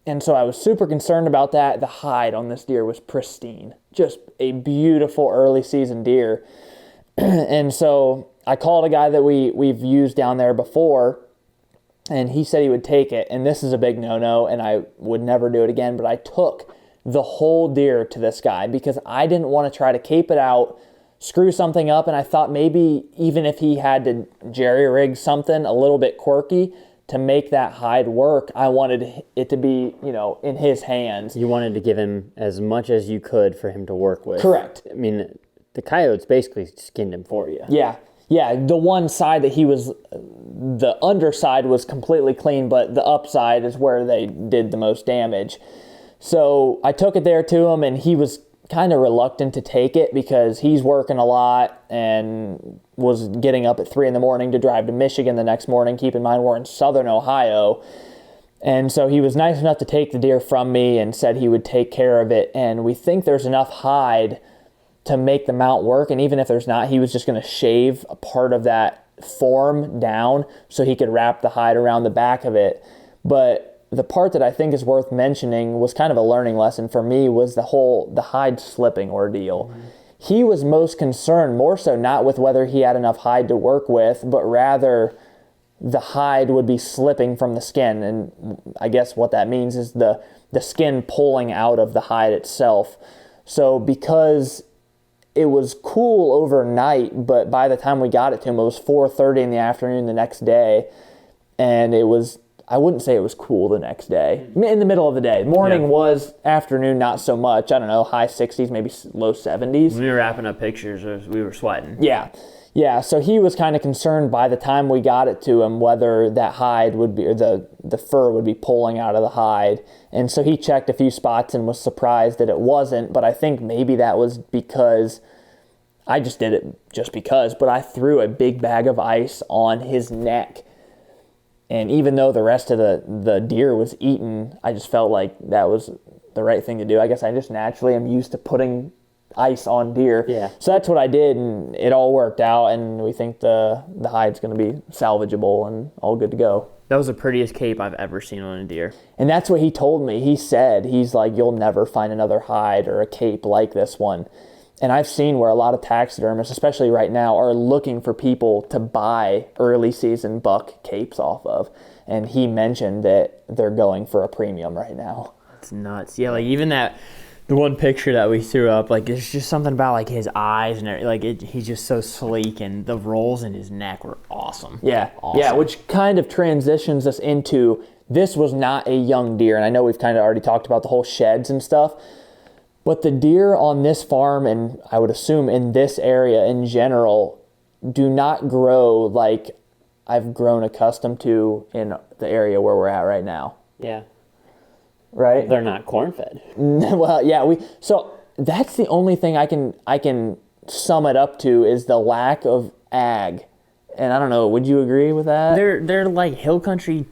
And so I was super concerned about that. The hide on this deer was pristine. Just a beautiful early season deer. And so I called a guy that we've used down there before, and he said he would take it. And this is a big no-no, and I would never do it again. But I took the whole deer to this guy because I didn't want to try to cape it out, screw something up. And I thought maybe even if he had to jerry-rig something a little bit quirky to make that hide work, I wanted it to be, in his hands. You wanted to give him as much as you could for him to work with. Correct. I mean, the coyotes basically skinned him for you. Yeah. Yeah, the one side that the underside was completely clean, but the upside is where they did the most damage. So I took it there to him, and he was kind of reluctant to take it because he's working a lot and was getting up at 3 a.m. to drive to Michigan the next morning. Keep in mind, we're in southern Ohio. And so he was nice enough to take the deer from me and said he would take care of it. And we think there's enough hide to make the mount work, and even if there's not, he was just going to shave a part of that form down so he could wrap the hide around the back of it. But the part that I think is worth mentioning was kind of a learning lesson for me was the hide slipping ordeal. Mm-hmm. He was most concerned, more so not with whether he had enough hide to work with, but rather the hide would be slipping from the skin. And I guess what that means is the skin pulling out of the hide itself. So because it was cool overnight, but by the time we got it to him, it was 4:30 in the afternoon the next day, and I wouldn't say it was cool the next day. In the middle of the day. Morning was, afternoon not so much. I don't know, high 60s, maybe low 70s. When we were wrapping up pictures, we were sweating. Yeah, so he was kind of concerned by the time we got it to him whether that hide would be, or the fur would be pulling out of the hide. And so he checked a few spots and was surprised that it wasn't, but I think maybe that was because I just did it just because, but I threw a big bag of ice on his neck. And even though the rest of the deer was eaten, I just felt like that was the right thing to do. I guess I just naturally am used to putting ice on deer. Yeah. So that's what I did, and it all worked out, and we think the hide's going to be salvageable and all good to go. That was the prettiest cape I've ever seen on a deer. And that's what he told me. He said, he's like, you'll never find another hide or a cape like this one. And I've seen where a lot of taxidermists, especially right now, are looking for people to buy early season buck capes off of. And he mentioned that they're going for a premium right now. It's nuts. Yeah, like even that The one picture that we threw up, like, there's just something about, like, his eyes and everything. Like, he's just so sleek, and the rolls in his neck were awesome. Yeah, awesome. Yeah, which kind of transitions us into, this was not a young deer, and I know we've kind of already talked about the whole sheds and stuff, but the deer on this farm, and I would assume in this area in general, do not grow like I've grown accustomed to in the area where we're at right now. Yeah. Right? They're not corn-fed. Well, yeah, so that's the only thing I can sum it up to is the lack of ag. And I don't know, would you agree with that? They're like hill country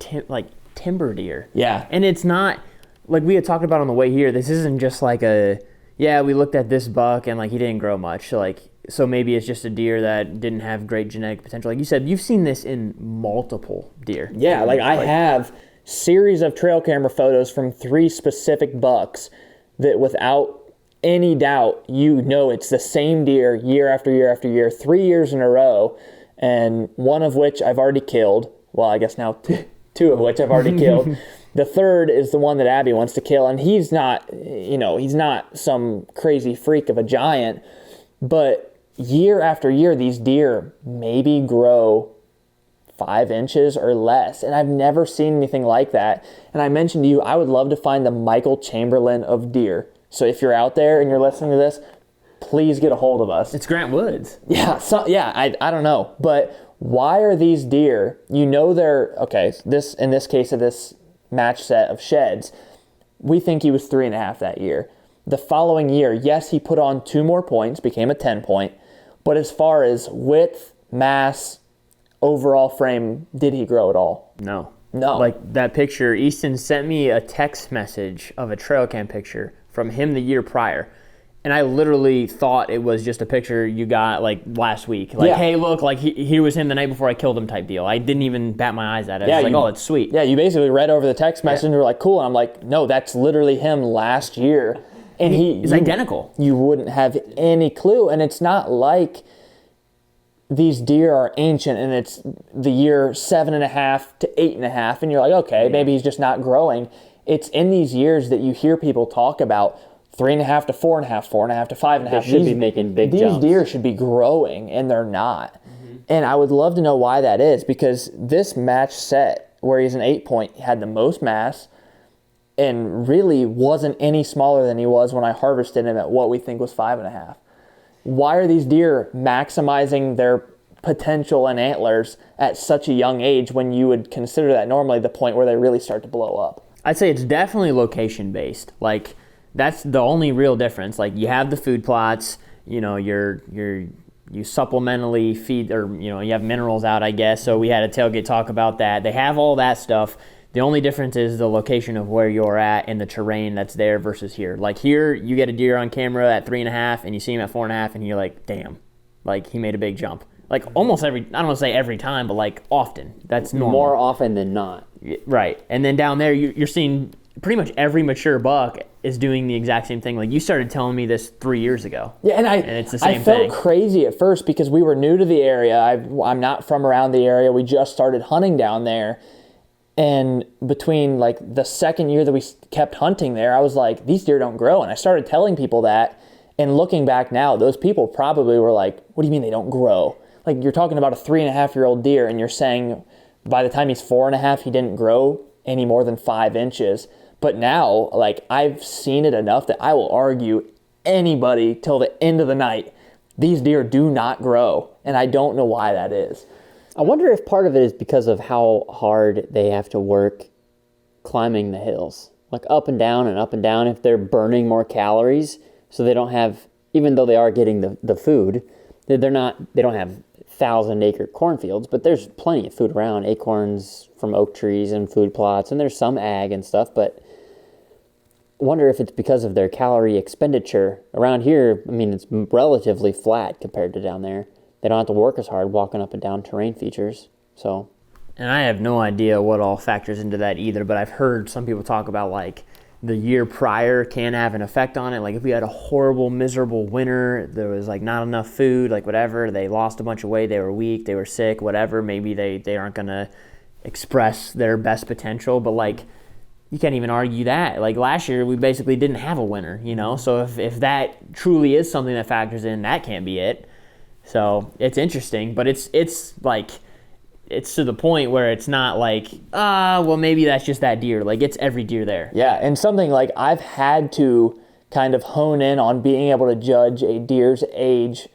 timber deer. Yeah. And it's not like we had talked about on the way here. This isn't just like we looked at this buck and like he didn't grow much. So maybe it's just a deer that didn't have great genetic potential. Like you said, you've seen this in multiple deer. Yeah, like I have series of trail camera photos from 3 specific bucks that without any doubt, it's the same deer year after year after year, 3 years in a row, and one of which I've already killed. Well, I guess now 2 of which I've already killed. The third is the one that Abby wants to kill, and he's not some crazy freak of a giant, but year after year, these deer maybe grow 5 inches or less, and I've never seen anything like that. And I mentioned to you, I would love to find the Michael Chamberlain of deer. So if you're out there and you're listening to this, please get a hold of us. It's Grant Woods. Yeah, I don't know, but why are these deer? They're okay. In this case of this match set of sheds, we think he was 3.5 that year. The following year, yes, he put on 2 more points, became a 10-point, but as far as width, mass, overall frame, did he grow at all? No. No. Like that picture, Easton sent me a text message of a trail cam picture from him the year prior. And I literally thought it was just a picture you got like last week. Like, hey, look, like he was him the night before I killed him type deal. I didn't even bat my eyes at it. I was like, oh, it's sweet. Yeah, you basically read over the text message and were like, cool. And I'm like, no, that's literally him last year. And he's identical. You wouldn't have any clue. And it's not like these deer are ancient and it's the year 7.5 to 8.5. And you're like, okay, maybe he's just not growing. It's in these years that you hear people talk about 3.5 to 4.5, 4.5 to 5.5. They should be making big jumps. These deer should be growing, and they're not. Mm-hmm. And I would love to know why that is, because this match set, where he's an 8-point, had the most mass, and really wasn't any smaller than he was when I harvested him at what we think was 5.5. Why are these deer maximizing their potential and antlers at such a young age when you would consider that normally the point where they really start to blow up? I'd say it's definitely location-based. Like, that's the only real difference. Like, you have the food plots, you supplementally feed, or you have minerals out, I guess. So we had a tailgate talk about that. They have all that stuff. The only difference is the location of where you're at and the terrain that's there versus here. Like here, you get a deer on camera at 3.5 and you see him at 4.5 and you're like, damn, like he made a big jump. Like almost every, I don't want to say every time, but like often. That's normal. More often than not. Right. And then down there, you're seeing pretty much every mature buck is doing the exact same thing. Like you started telling me this 3 years ago. Yeah, and it's the same I felt thing. crazy at first because we were new to the area. I'm not from around the area. We just started hunting down there. And between like the second year that we kept hunting there, I was like, these deer don't grow. And I started telling people that. And looking back now, those people probably were like, what do you mean they don't grow? Like you're talking about a 3.5-year-old deer and you're saying by the time he's 4.5, he didn't grow any more than 5 inches. But now, like I've seen it enough that I will argue anybody till the end of the night, these deer do not grow. And I don't know why that is. I wonder if part of it is because of how hard they have to work climbing the hills. Like up and down and up and down, if they're burning more calories, so they don't have, even though they are getting the food, they don't have 1,000-acre cornfields, but there's plenty of food around, acorns from oak trees and food plots, and there's some ag and stuff, but I wonder if it's because of their calorie expenditure. Around here, I mean, it's relatively flat compared to down there. They don't have to work as hard walking up and down terrain features. So, and I have no idea what all factors into that either, but I've heard some people talk about like the year prior can have an effect on it. Like if we had a horrible, miserable winter, there was like not enough food, like whatever, they lost a bunch of weight, they were weak, they were sick, whatever, maybe they aren't going to express their best potential. But like you can't even argue that. Like last year, we basically didn't have a winner, So if that truly is something that factors in, that can't be it. So it's interesting, but it's to the point where it's not like, well, maybe that's just that deer. Like it's every deer there. Yeah, and something like I've had to kind of hone in on being able to judge a deer's age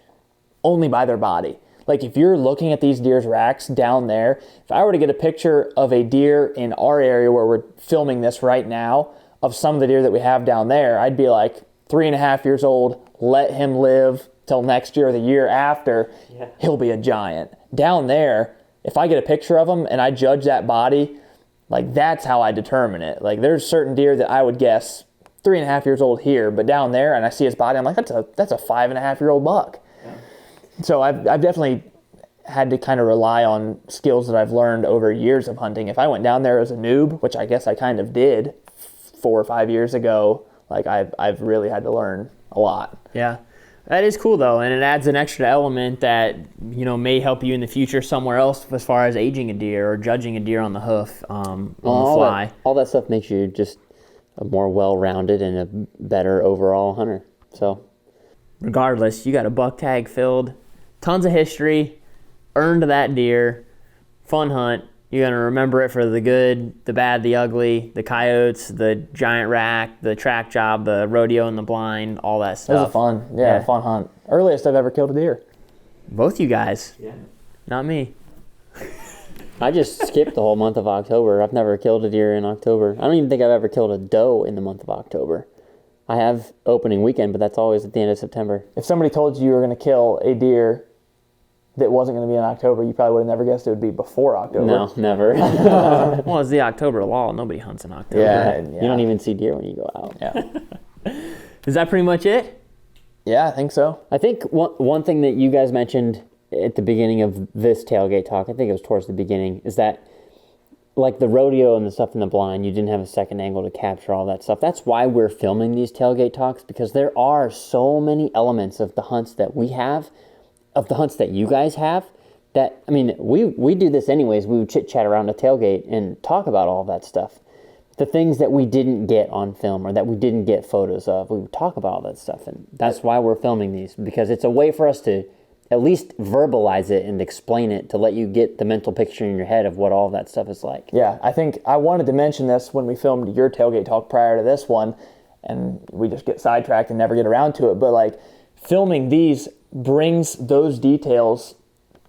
only by their body. Like if you're looking at these deer's racks down there, if I were to get a picture of a deer in our area where we're filming this right now, of some of the deer that we have down there, I'd be like 3.5 years old, let him live till next year or the year after, he'll be a giant. Down there, if I get a picture of him and I judge that body, like that's how I determine it. Like there's certain deer that I would guess 3.5 years old here, but down there and I see his body, I'm like, that's a 5.5-year-old buck. So I've definitely had to kind of rely on skills that I've learned over years of hunting. If I went down there as a noob, which I guess I kind of did 4 or 5 years ago, like I've really had to learn a lot. Yeah. That is cool though, and it adds an extra element that may help you in the future somewhere else as far as aging a deer or judging a deer on the hoof, on the fly. All that stuff makes you just a more well-rounded and a better overall hunter. So regardless, you got a buck tag filled, tons of history, earned that deer, fun hunt. You're going to remember it for the good, the bad, the ugly, the coyotes, the giant rack, the track job, the rodeo in the blind, all that stuff. It was a fun, fun hunt. Earliest I've ever killed a deer. Both you guys. Yeah. Not me. I just skipped the whole month of October. I've never killed a deer in October. I don't even think I've ever killed a doe in the month of October. I have opening weekend, but that's always at the end of September. If somebody told you were going to kill a deer that wasn't going to be in October, you probably would have never guessed it would be before October. No, never. Well, it's the October law. Nobody hunts in October. Yeah. You don't even see deer when you go out. Yeah. Is that pretty much it? Yeah, I think so. I think one thing that you guys mentioned at the beginning of this tailgate talk, I think it was towards the beginning, is that like the rodeo and the stuff in the blind, you didn't have a second angle to capture all that stuff. That's why we're filming these tailgate talks, because there are so many elements of the hunts that we have, of the hunts that you guys have, that, I mean, we do this anyways. We would chit-chat around a tailgate and talk about all that stuff. The things that we didn't get on film or that we didn't get photos of, we would talk about all that stuff. And that's why we're filming these, because it's a way for us to at least verbalize it and explain it, to let you get the mental picture in your head of what all that stuff is like. Yeah, I think I wanted to mention this when we filmed your tailgate talk prior to this one, and we just get sidetracked and never get around to it. But like filming these brings those details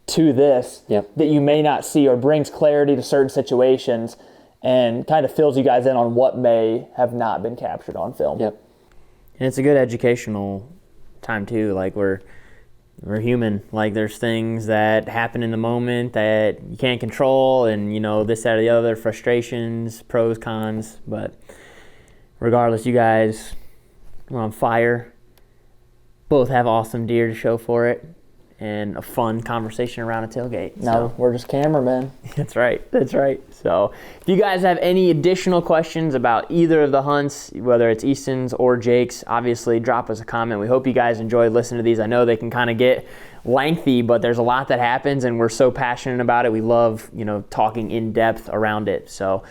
to this that you may not see, or brings clarity to certain situations and kind of fills you guys in on what may have not been captured on film. Yep. And it's a good educational time too. Like we're human. Like there's things that happen in the moment that you can't control, and this, that, or the other, frustrations, pros, cons. But regardless, you guys are on fire. Both have awesome deer to show for it, and a fun conversation around a tailgate. Now we're just cameramen. That's right. So if you guys have any additional questions about either of the hunts, whether it's Easton's or Jake's, obviously drop us a comment. We hope you guys enjoyed listening to these. I know they can kind of get lengthy, but there's a lot that happens, and we're so passionate about it. We love, talking in depth around it. So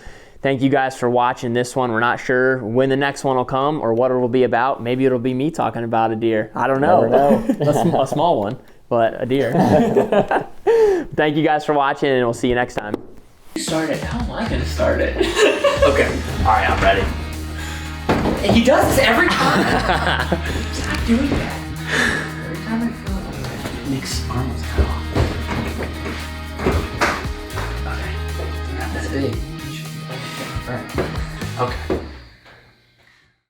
thank you guys for watching this one. We're not sure when the next one will come or what it will be about. Maybe it'll be me talking about a deer. I don't know. Never know. A small one, but a deer. Thank you guys for watching, and we'll see you next time. Start it. How am I going to start it? Okay. All right, I'm ready. And he does this every time. Stop doing that. Every time I feel like Nick's arm was cut off. Okay. Not this big.